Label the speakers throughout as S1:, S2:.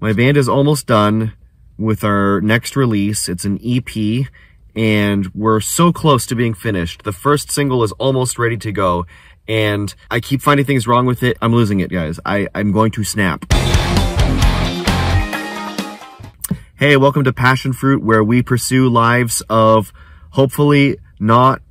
S1: My band is almost done with our next release. It's an EP, and we're so close to being finished. The first single is almost ready to go, and I keep finding things wrong with it. I'm losing it, guys. I'm going to snap. Hey, welcome to Passionfruit, where we pursue lives of hopefully not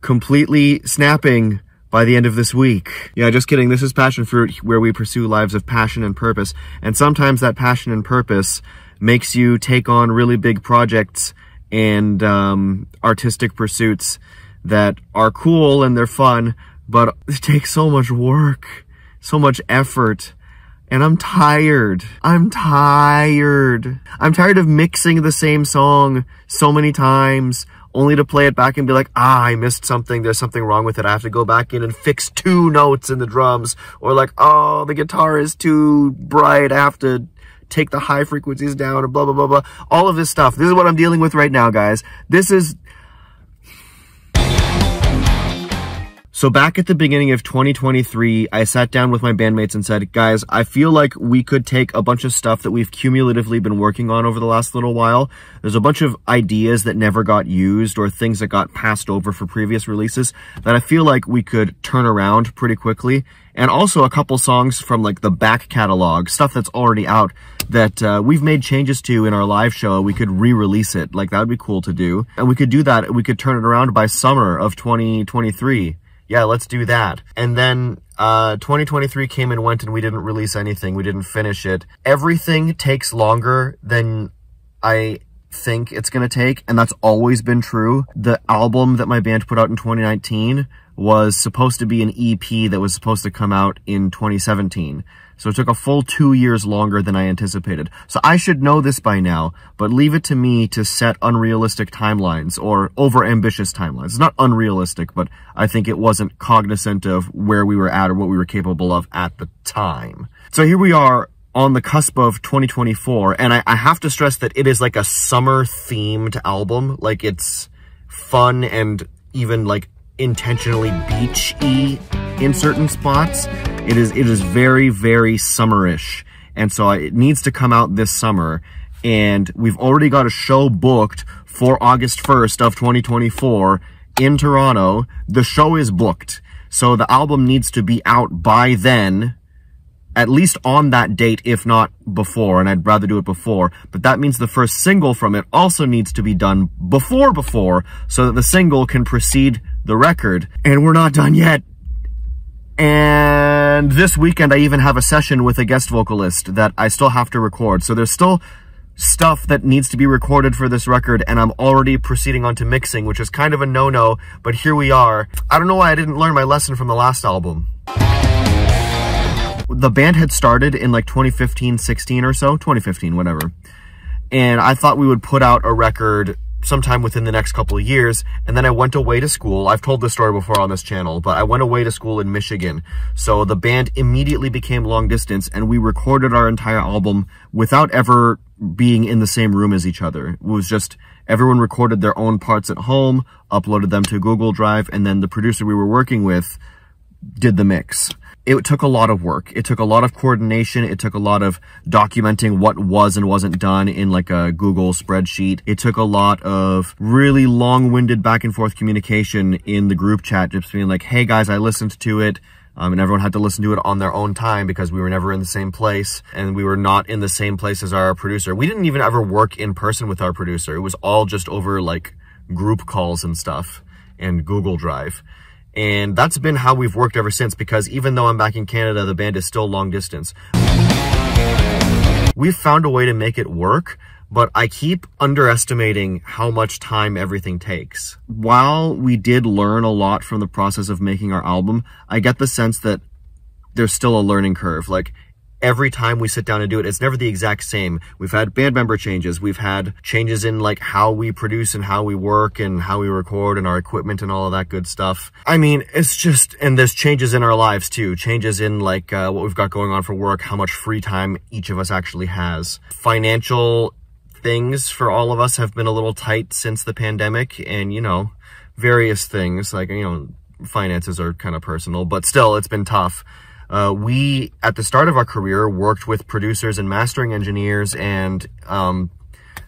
S1: completely snapping by the end of this week. Yeah, just kidding. This is Passionfruit, where we pursue lives of passion and purpose. And sometimes that passion and purpose makes you take on really big projects and artistic pursuits that are cool and they're fun, but it takes so much work, so much effort. And I'm tired. I'm tired of mixing the same song so many times, only to play it back and be like, I missed something. There's something wrong with it. I have to go back in and fix 2 notes in the drums. Or like, oh, the guitar is too bright. I have to take the high frequencies down and blah, blah, blah, blah. All of this stuff. This is what I'm dealing with right now, guys. This is... So back at the beginning of 2023, I sat down with my bandmates and said, guys, I feel like we could take a bunch of stuff that we've cumulatively been working on over the last little while. There's a bunch of ideas that never got used or things that got passed over for previous releases that I feel like we could turn around pretty quickly. And also a couple songs from like the back catalog, stuff that's already out that we've made changes to in our live show. We could re-release it. Like that would be cool to do. And we could do that. We could turn it around by summer of 2023. Yeah, let's do that. And then 2023 came and went and we didn't release anything. We didn't finish it. Everything takes longer than I think it's going to take, and that's always been true. The album that my band put out in 2019 was supposed to be an EP that was supposed to come out in 2017. So it took a full 2 years longer than I anticipated. So I should know this by now, but leave it to me to set unrealistic timelines or over-ambitious timelines. It's not unrealistic, but I think it wasn't cognizant of where we were at or what we were capable of at the time. So here we are on the cusp of 2024, and I have to stress that it is like a summer-themed album. Like, it's fun and even, like, intentionally beach-y in certain spots. It is very, very summerish, and so it needs to come out this summer, and we've already got a show booked for August 1st of 2024 in Toronto. The show is booked, so the album needs to be out by then, at least on that date, if not before, and I'd rather do it before, but that means the first single from it also needs to be done before, so that the single can precede the record, and we're not done yet. And this weekend, I even have a session with a guest vocalist that I still have to record. So there's still stuff that needs to be recorded for this record, and I'm already proceeding on to mixing, which is kind of a no-no, but here we are. I don't know why I didn't learn my lesson from the last album. The band had started in like 2015, 16 or so, 2015, whatever. And I thought we would put out a record sometime within the next couple of years, and then I went away to school. I've told this story before on this channel, but I went away to school in Michigan. So the band immediately became long distance, and we recorded our entire album without ever being in the same room as each other. It was just everyone recorded their own parts at home, uploaded them to Google Drive, and then the producer we were working with did the mix. It took a lot of work. It took a lot of coordination. It took a lot of documenting what was and wasn't done in like a Google spreadsheet. It took a lot of really long-winded back and forth communication in the group chat, just being like, hey guys, I listened to it. And everyone had to listen to it on their own time because we were never in the same place, and we were not in the same place as our producer. We didn't even ever work in person with our producer. It was all just over like group calls and stuff and Google Drive. And that's been how we've worked ever since, because even though I'm back in Canada, the band is still long distance. We've found a way to make it work, but I keep underestimating how much time everything takes. While we did learn a lot from the process of making our album, I get the sense that there's still a learning curve. Like, every time we sit down and do it, it's never the exact same. We've had band member changes. We've had changes in like how we produce and how we work and how we record and our equipment and all of that good stuff. I mean, it's just, and there's changes in our lives too. Changes in like what we've got going on for work, how much free time each of us actually has. Financial things for all of us have been a little tight since the pandemic, and you know, various things like, you know, finances are kind of personal, but still it's been tough. We, at the start of our career, worked with producers and mastering engineers and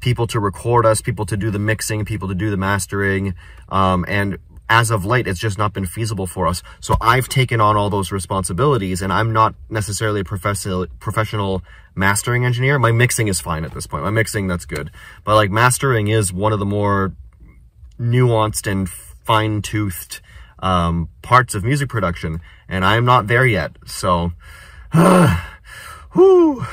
S1: people to record us, people to do the mixing, people to do the mastering, and as of late, it's just not been feasible for us. So I've taken on all those responsibilities, and I'm not necessarily a professional mastering engineer. My mixing is fine at this point. My mixing, that's good. But like mastering is one of the more nuanced and fine-toothed parts of music production, and I am not there yet. So, whew.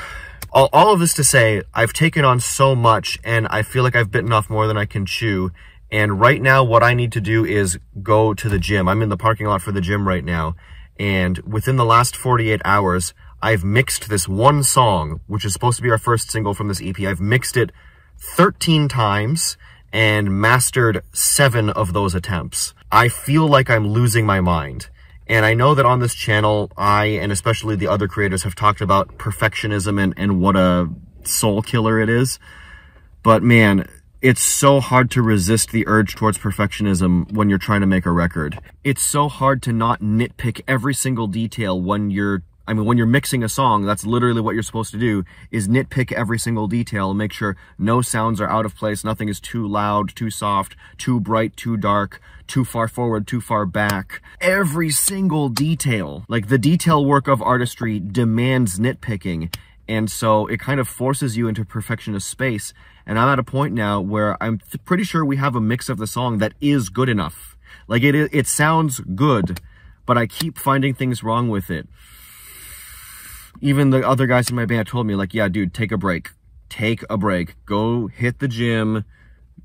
S1: All of this to say, I've taken on so much, and I feel like I've bitten off more than I can chew. And right now, what I need to do is go to the gym. I'm in the parking lot for the gym right now. And within the last 48 hours, I've mixed this one song, which is supposed to be our first single from this EP. I've mixed it 13 times and mastered 7 of those attempts. I feel like I'm losing my mind. And I know that on this channel, I, and especially the other creators, have talked about perfectionism and what a soul killer it is. But man, it's so hard to resist the urge towards perfectionism when you're trying to make a record. It's so hard to not nitpick every single detail when you're mixing a song. That's literally what you're supposed to do, is nitpick every single detail and make sure no sounds are out of place, nothing is too loud, too soft, too bright, too dark, too far forward, too far back. Every single detail. Like, the detail work of artistry demands nitpicking, and so it kind of forces you into perfectionist space. And I'm at a point now where I'm pretty sure we have a mix of the song that is good enough. Like, it sounds good, but I keep finding things wrong with it. Even the other guys in my band told me, like, yeah, dude, take a break. Take a break. Go hit the gym,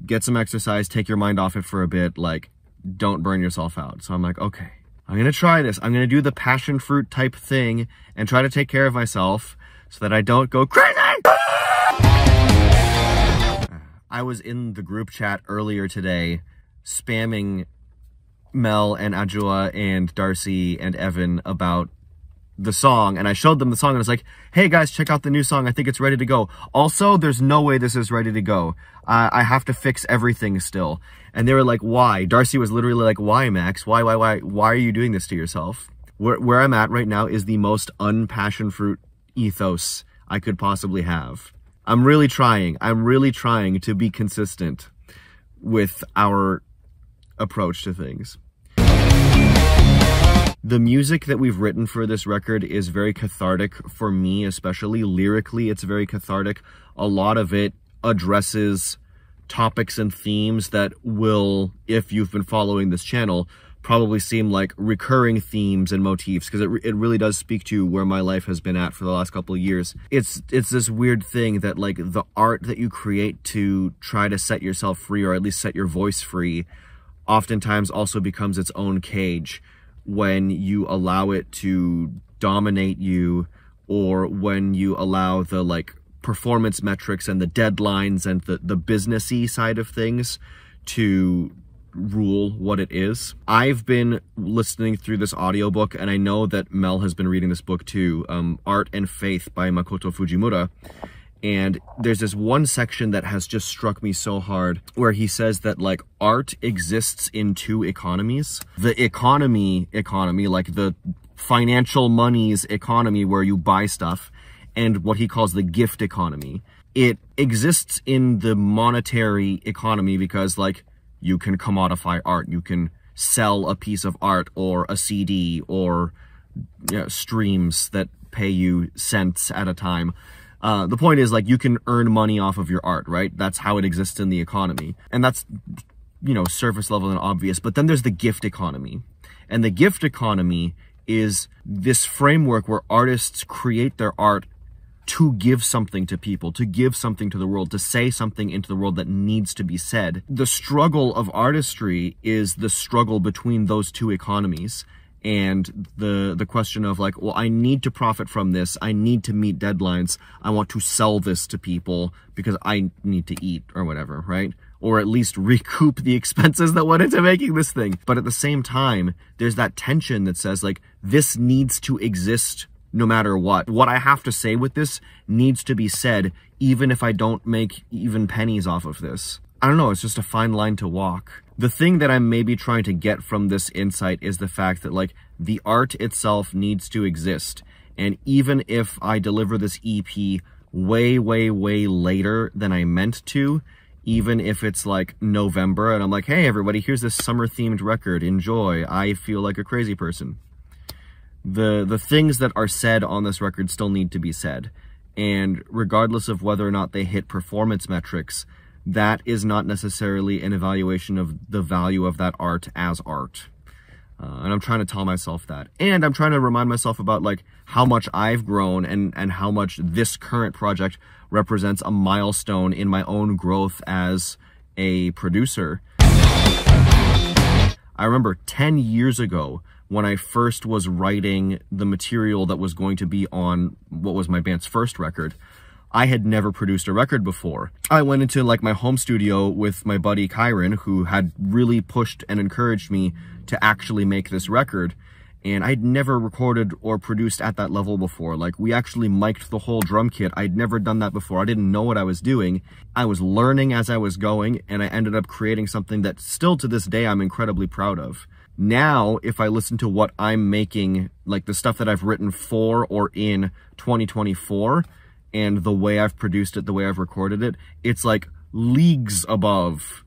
S1: get some exercise, take your mind off it for a bit. Like, don't burn yourself out. So I'm like, okay, I'm going to try this. I'm going to do the Passionfruit type thing and try to take care of myself so that I don't go crazy. I was in the group chat earlier today spamming Mel and Adjoa and Darcy and Evan about the song, and I showed them the song and I was like, hey guys, check out the new song. I think it's ready to go. Also, there's no way this is ready to go. I have to fix everything still. And they were like, why? Darcy was literally like, why, Max? Why are you doing this to yourself? Where I'm at right now is the most unpassionfruit ethos I could possibly have. I'm really trying to be consistent with our approach to things. The music that we've written for this record is very cathartic for me, especially lyrically. It's very cathartic. A lot of it addresses topics and themes that will, if you've been following this channel, probably seem like recurring themes and motifs, because it really does speak to where my life has been at for the last couple of years. It's this weird thing that, like, the art that you create to try to set yourself free, or at least set your voice free, oftentimes also becomes its own cage when you allow it to dominate you, or when you allow the, like, performance metrics and the deadlines and the businessy side of things to rule what it is. I've been listening through this audiobook, and I know that Mel has been reading this book too, Art and Faith by Makoto Fujimura. And there's this one section that has just struck me so hard, where he says that, like, art exists in 2 economies. The economy, like the financial money's economy where you buy stuff, and what he calls the gift economy. It exists in the monetary economy because, like, you can commodify art. You can sell a piece of art or a CD or, you know, streams that pay you cents at a time. The point is, like, you can earn money off of your art, right? That's how it exists in the economy. And that's, you know, surface level and obvious. But then there's the gift economy. And the gift economy is this framework where artists create their art to give something to people, to give something to the world, to say something into the world that needs to be said. The struggle of artistry is the struggle between those 2 economies. And the question of, like, well, I need to profit from this. I need to meet deadlines. I want to sell this to people because I need to eat or whatever, right? Or at least recoup the expenses that went into making this thing. But at the same time, there's that tension that says, like, this needs to exist no matter what. What I have to say with this needs to be said, even if I don't make even pennies off of this. I don't know, it's just a fine line to walk. The thing that I'm maybe trying to get from this insight is the fact that, like, the art itself needs to exist. And even if I deliver this EP way, way, way later than I meant to, even if it's like November and I'm like, hey, everybody, here's this summer-themed record, enjoy, I feel like a crazy person. The things that are said on this record still need to be said. And regardless of whether or not they hit performance metrics, that is not necessarily an evaluation of the value of that art as art. And I'm trying to tell myself that. And I'm trying to remind myself about, like, how much I've grown and how much this current project represents a milestone in my own growth as a producer. I remember 10 years ago when I first was writing the material that was going to be on what was my band's first record. I had never produced a record before. I went into, like, my home studio with my buddy Kyron, who had really pushed and encouraged me to actually make this record, and I'd never recorded or produced at that level before. Like, we actually mic'd the whole drum kit. I'd never done that before. I didn't know what I was doing. I was learning as I was going, and I ended up creating something that still to this day I'm incredibly proud of. Now, if I listen to what I'm making, like the stuff that I've written for or in 2024, and the way I've produced it, the way I've recorded it, it's like leagues above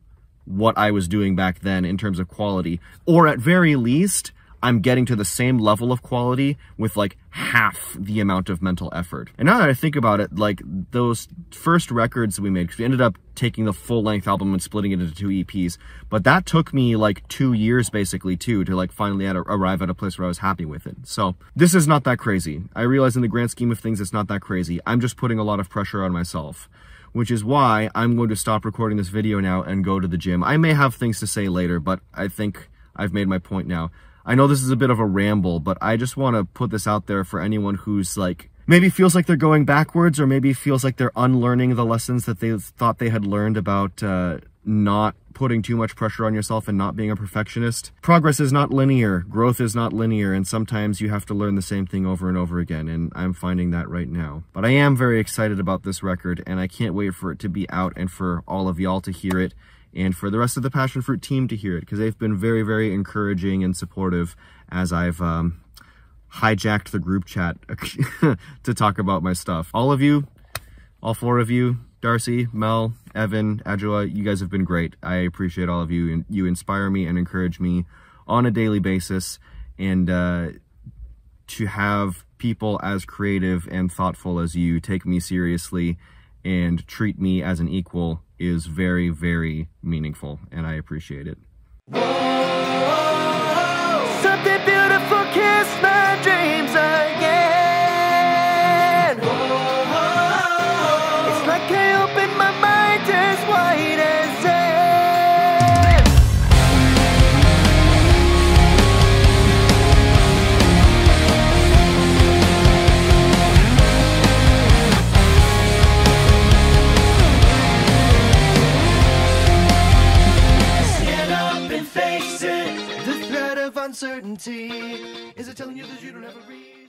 S1: what I was doing back then in terms of quality. Or at very least, I'm getting to the same level of quality with like half the amount of mental effort. And now that I think about it, like those first records we made, because we ended up taking the full-length album and splitting it into 2 EPs, but that took me like 2 years basically too, to like finally arrive at a place where I was happy with it. So this is not that crazy. I realize in the grand scheme of things, it's not that crazy. I'm just putting a lot of pressure on myself, which is why I'm going to stop recording this video now and go to the gym. I may have things to say later, but I think I've made my point now. I know this is a bit of a ramble, but I just want to put this out there for anyone who's like, maybe feels like they're going backwards, or maybe feels like they're unlearning the lessons that they thought they had learned about not putting too much pressure on yourself and not being a perfectionist. Progress is not linear, growth is not linear, and sometimes you have to learn the same thing over and over again, and I'm finding that right now. But I am very excited about this record, and I can't wait for it to be out and for all of y'all to hear it, and for the rest of the Passionfruit team to hear it, because they've been very, very encouraging and supportive as I've hijacked the group chat to talk about my stuff. All of you, all 4 of you, Darcy, Mel, Evan, Adjoa, you guys have been great. I appreciate all of you, and you inspire me and encourage me on a daily basis, and to have people as creative and thoughtful as you take me seriously and treat me as an equal is very, very meaningful, and I appreciate it.
S2: Something beautiful kissed my dreams again. It's like I opened my mind as wide as sand. Stand up and face it. The threat of uncertainty is it telling you that you don't have a reason?